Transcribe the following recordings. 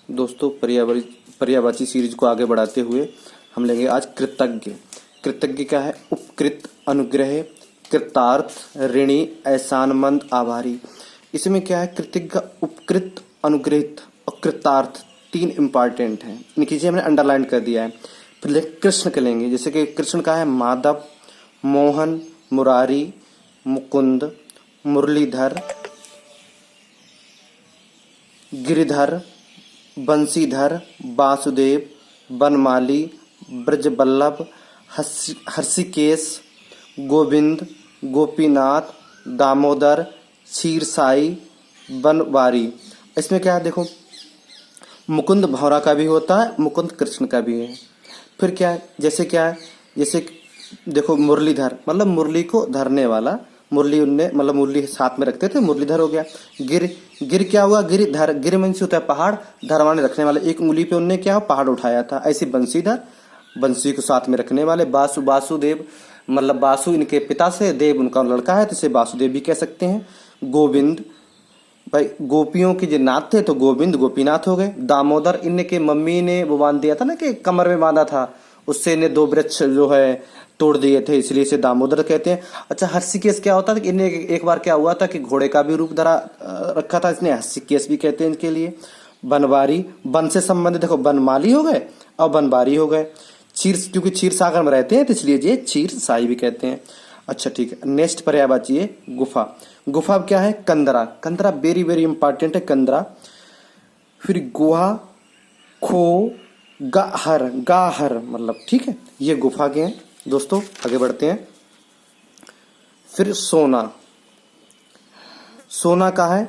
दोस्तों पर्यायवाची सीरीज को आगे बढ़ाते हुए हम लेंगे आज कृतज्ञ। कृतज्ञ क्या है? उपकृत, अनुग्रह, कृतार्थ, ऋणी, एहसानमंद, आभारी। इसमें क्या है? कृतज्ञ, उपकृत, अनुग्रहित और कृतार्थ तीन इंपॉर्टेंट हैं। इनकी चीजें हमने अंडरलाइन कर दिया है। फिर कृष्ण के लेंगे, जैसे कि कृष्ण का है माधव, मोहन, मुरारी, मुकुंद, मुरलीधर, गिरिधर, बंसीधर, वासुदेव, बनमाली, ब्रजबल्लभ, हर्षिकेश, गोविंद, गोपीनाथ, दामोदर, क्षीरसाई, बनवारी। इसमें क्या है? देखो, मुकुंद भौरा का भी होता है, मुकुंद कृष्ण का भी है। फिर क्या है? जैसे क्या है? जैसे देखो, मुरलीधर मतलब मुरली को धरने वाला, मुरली उनने मतलब मुरली साथ में रखते थे, मुरलीधर हो गया। गिर गिर क्या हुआ? गिरिधर, गिर मन से होता है पहाड़, धर माने रखने वाले, एक उंगली पे उनने क्या पहाड़ उठाया था। ऐसे बंसीधर, बंसी को साथ में रखने वाले। वासुदेव मतलब वासु इनके पिता से, देव उनका लड़का है, तो इसे वासुदेव भी कह सकते हैं। गोविंद भाई गोपियों के जो नाथ थे तो गोविंद गोपीनाथ हो गए। दामोदर इनके मम्मी ने वो बांध दिया था ना, कि कमर में बांधा था, उससे इन्हें दो वृक्ष जो है तोड़ दिए थे, इसलिए इसे दामोदर कहते हैं। अच्छा, हर्षिकेश क्या होता था कि इन्हें एक बार क्या हुआ था कि घोड़े का भी रूप धरा रखा था, इसने हर्षिकेश भी कहते हैं इनके लिए। बनवारी, वन से संबंधित, देखो बनमाली हो गए और बनवारी हो गए। क्योंकि क्षीर सागर में रहते हैं तो इसलिए ये क्षीर साई भी कहते हैं। अच्छा ठीक है, नेक्स्ट पर्यायवाची है गुफा। गुफा क्या है? कंदरा। कंदरा वेरी वेरी इंपॉर्टेंट है, कंदरा। फिर गुहा, खो, गाहर, गाहर मतलब, ठीक है, ये गुफा के हैं। दोस्तों आगे बढ़ते हैं। फिर सोना। सोना का है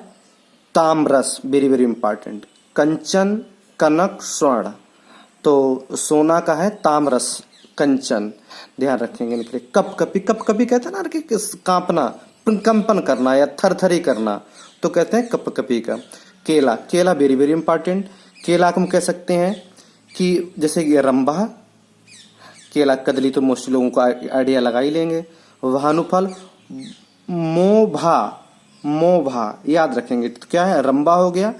ताम्रस, वेरी वेरी इंपॉर्टेंट। कंचन, कनक, स्वर्ण। तो सोना का है ताम्रस, कंचन, ध्यान रखेंगे इनके लिए। कप कपी, कप कपी कहते हैं ना कि कांपना, कंपन करना या थरथरी करना, तो कहते हैं कप कपी का। केला, केला वेरी वेरी इंपॉर्टेंट। केला को हम कह सकते हैं कि जैसे ये रंभा, केला, कदली तो मोस्ट लोगों को आइडिया लगा ही लेंगे। भानुफल, मोभा, मोभा याद रखेंगे। तो क्या है? रंभा हो गया,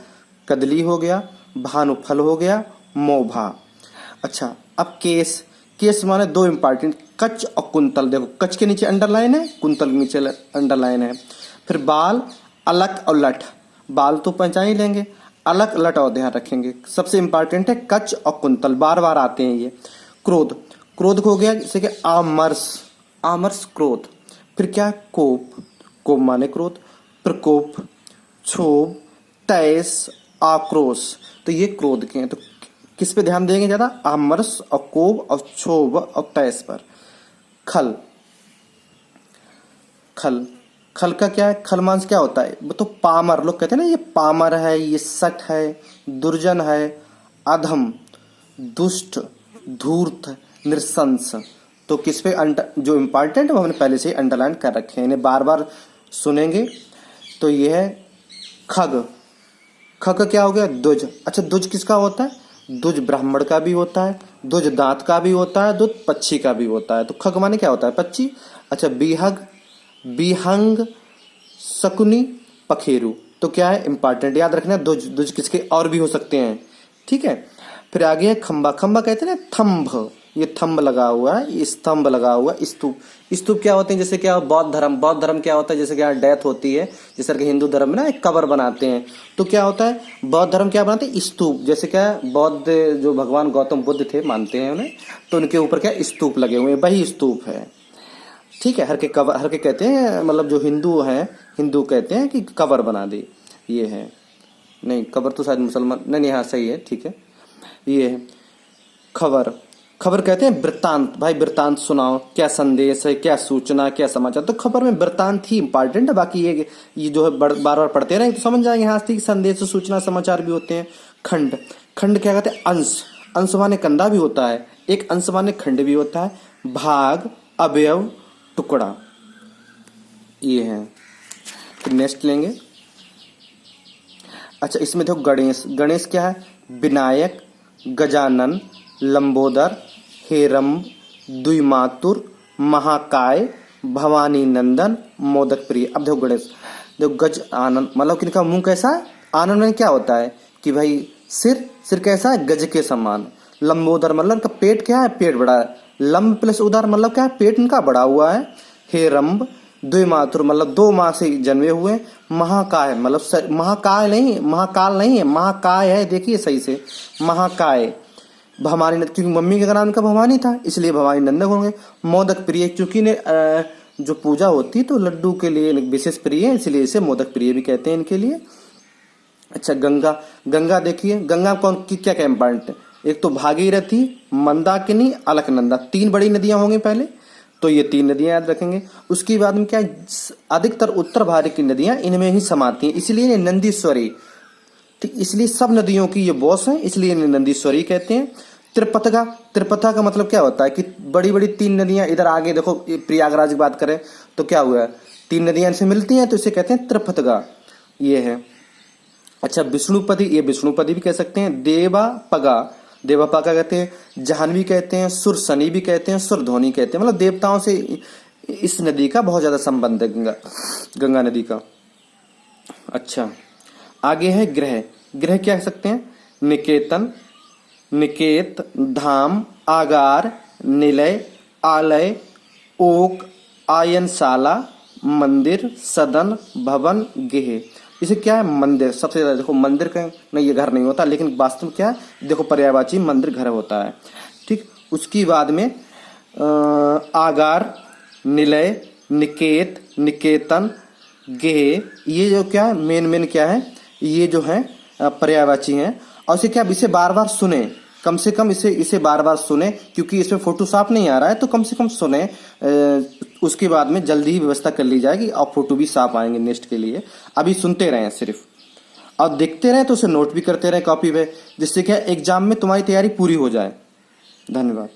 कदली हो गया, भानुफल हो गया, मोभा। अच्छा, अब केस। केस माने दो इंपॉर्टेंट, कच और कुंतल। देखो, कच के नीचे अंडरलाइन है, कुंतल के नीचे अंडरलाइन है। फिर बाल, अलक और लठ। बाल तो पहचान ही लेंगे, अलक लट और ध्यान रखेंगे। सबसे इंपॉर्टेंट है कच और कुंतल, बार बार आते हैं ये। क्रोध, क्रोध हो गया जैसे कि आमर्ष, आमर्ष क्रोध। फिर क्या? कोप, कोप माने क्रोध। प्रकोप, क्षोभ, तैस, आक्रोश। तो ये क्रोध के हैं। तो किस पे ध्यान देंगे ज्यादा? आमर्ष और कोप और क्षोभ और तैस पर। खल, खल, खल का क्या है? खल मांस क्या होता है? वो तो पामर, लोग कहते हैं ना ये पामर है, ये सठ है, दुर्जन है, अधम, दुष्ट, धूर्त, नृशंस। तो किस पे जो इंपॉर्टेंट है वो हमने पहले से ही अंडरलाइन कर रखे हैं, इन्हें बार बार सुनेंगे। तो ये है खग। खग क्या हो गया? दुज। अच्छा, दुज किसका होता है? दुज ब्राह्मण का भी होता है, दुज दांत का भी होता है, दुज पक्षी का भी होता है। तो खग माने क्या होता है? पक्षी। अच्छा, बीहग, बिहंग, शकुनी, पखेरु। तो क्या है? इंपॉर्टेंट याद रखना, दुज, दुज किसके और भी हो सकते हैं, ठीक है। फिर आगे है खंबा। खंबा कहते हैं ना थंभ, ये थंब लगा हुआ है, ये स्तंभ लगा हुआ है। स्तूप, स्तूप क्या होते हैं? जैसे क्या बौद्ध धर्म, बौद्ध धर्म क्या होता है? जैसे क्या डेथ होती है, जैसे कि हिंदू धर्म में ना एक कबर बनाते हैं, तो क्या होता है? बौद्ध धर्म क्या बनाते हैं? स्तूप। जैसे क्या बौद्ध जो भगवान गौतम बुद्ध थे मानते हैं उन्हें, तो उनके ऊपर क्या स्तूप लगे हुए हैं, वही स्तूप है, ठीक है। हर के कवर, हर के कहते हैं मतलब जो हिंदू हैं, हिंदू कहते हैं कि कबर बना दी, ये है। नहीं, कबर तो शायद मुसलमान, नहीं हाँ सही है, ठीक है। ये है खबर। खबर कहते हैं वृत्तांत, भाई वृत्तांत सुनाओ, क्या संदेश है, क्या सूचना, क्या समाचार। तो खबर में वृत्तांत ही इंपॉर्टेंट है, बाकी ये जो है बार बार पढ़ते रहेंगे तो समझ जाएंगे। हाँ ठीक, संदेश, सूचना, समाचार भी होते हैं। खंड, खंड क्या कहते हैं? अंश, अंश माने कंधा भी होता है, एक अंश माने खंड भी होता है। भाग, अवयव, टुकड़ा, ये है। फिर नेक्स्ट लेंगे। अच्छा, इसमें देखो गणेश। गणेश क्या है? विनायक, गजानन, लंबोदर, हेरम्ब, द्विमातुर, महाकाय, भवानी नंदन, मोदक प्रिय। अब देखो गणेश, देखो गज आनंद मतलब कि इनका मुंह कैसा है? आनंद में क्या होता है कि भाई सिर, सिर कैसा है, गज के समान। लंबोदर मतलब इनका पेट क्या है, पेट बड़ा है। लंब प्लस उदर मतलब क्या है, पेट इनका बड़ा हुआ है। हेरंब द्विमातुर मतलब 2 माह से जन्मे हुए। महाकाय मतलब महाकाय नहीं, महाकाल नहीं है, महाकाय है, देखिए सही से, महाकाय। भवानी नंदन, क्योंकि मम्मी का नाम इनका भवानी था इसलिए भवानी नंदन होंगे। मोदक प्रिय, क्योंकि ने जो पूजा होती तो लड्डू के लिए विशेष प्रिय है, इसलिए इसे मोदक प्रिय भी कहते हैं इनके लिए। अच्छा, गंगा। गंगा देखिए, गंगा कौन की क्या क्या इंपॉर्टेंट है, एक तो भागीरथी, मंदाकिनी, अलकनंदा, 3 बड़ी नदियां होंगी पहले, तो ये 3 नदियां याद रखेंगे। उसके बाद में क्या, अधिकतर उत्तर भारत की नदियां इनमें ही समाती हैं, इसलिए इन्हें नंदीश्वरी, ठीक, इसलिए सब नदियों की ये बॉस है, इसलिए इन्हें नंदीश्वरी कहते हैं। त्रिपथगा, त्रिपथा का मतलब क्या होता है कि बड़ी बड़ी 3 नदियां, इधर आगे देखो प्रयागराज की बात करें तो क्या हुआ है, 3 नदियां इनसे मिलती हैं तो इसे कहते हैं त्रिपथगा, ये है। अच्छा, विष्णुपदी, ये विष्णुपदी भी कह सकते हैं। देवापगा, देवापगा कहते हैं, जाह्नवी कहते हैं, सुरसनी भी कहते हैं, सुरधोनी कहते हैं, मतलब देवताओं से इस नदी का बहुत ज्यादा संबंध है, गंगा नदी का। अच्छा, आगे है ग्रह। ग्रह क्या कह सकते हैं, निकेतन, निकेत, धाम, आगार, निलय, आलय, ओक, आयनशाला, मंदिर, सदन, भवन, गेह। इसे क्या है, मंदिर सबसे ज्यादा, देखो मंदिर का नहीं, ये घर नहीं होता, लेकिन वास्तव में क्या है, देखो पर्यायवाची मंदिर घर होता है, ठीक। उसकी बाद में आगार, निलय, निकेत, निकेतन, गेह, ये जो क्या है, मेन क्या है, ये जो है पर्यायवाची हैं। और इसे क्या, इसे बार बार सुने, कम से कम इसे बार बार सुने, क्योंकि इसमें फोटो साफ नहीं आ रहा है तो कम से कम सुने, उसके बाद में जल्दी ही व्यवस्था कर ली जाएगी और फोटो भी साफ आएंगे नेक्स्ट के लिए। अभी सुनते रहें सिर्फ, और देखते रहें तो उसे नोट भी करते रहें कॉपी पे, जिससे क्या एग्जाम में तुम्हारी तैयारी पूरी हो जाए। धन्यवाद।